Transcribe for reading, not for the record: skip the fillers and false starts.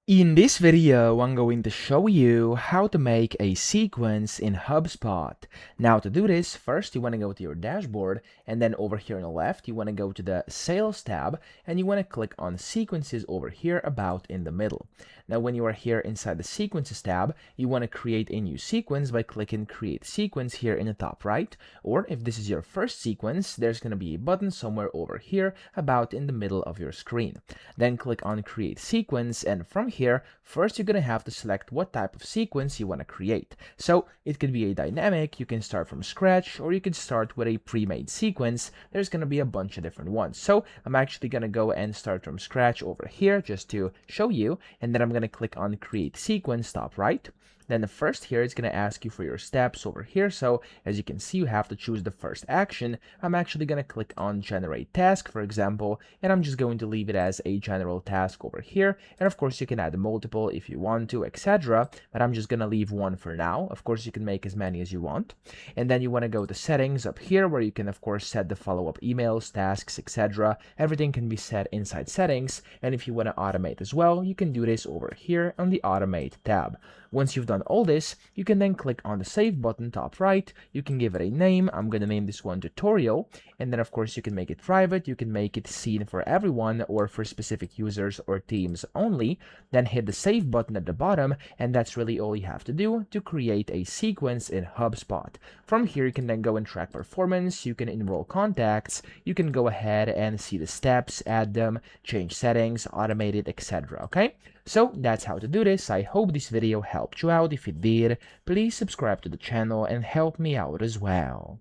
In this video, I'm going to show you how to make a sequence in HubSpot. Now to do this, first you want to go to your dashboard, and then over here on the left, you want to go to the Sales tab, and you want to click on Sequences over here about in the middle. Now when you are here inside the Sequences tab, you want to create a new sequence by clicking Create Sequence here in the top right, or if this is your first sequence, there's going to be a button somewhere over here about in the middle of your screen. Then click on Create Sequence, and from here, first you're going to have to select what type of sequence you want to create. So it could be a dynamic, you can start from scratch, or you can start with a pre-made sequence. There's going to be a bunch of different ones. So I'm actually going to go and start from scratch over here just to show you, and then I'm going to click on Create Sequence top right. Then the first here is going to ask you for your steps over here. So as you can see, you have to choose the first action. I'm actually going to click on Generate Task, for example, and I'm just going to leave it as a general task over here. And of course, you can add multiple if you want to, etc. But I'm just going to leave one for now. Of course, you can make as many as you want. And then you want to go to Settings up here, where you can, of course, set the follow-up emails, tasks, etc. Everything can be set inside Settings. And if you want to automate as well, you can do this over here on the Automate tab. Once you've done all this, you can then click on the Save button top right. You can give it a name. I'm going to name this one Tutorial. And then, of course, you can make it private. You can make it seen for everyone or for specific users or teams only. Then hit the Save button at the bottom. And that's really all you have to do to create a sequence in HubSpot. From here, you can then go and track performance. You can enroll contacts. You can go ahead and see the steps, add them, change settings, automate it, etc. Okay? So that's how to do this. I hope this video helped you out. If it did, please subscribe to the channel and help me out as well.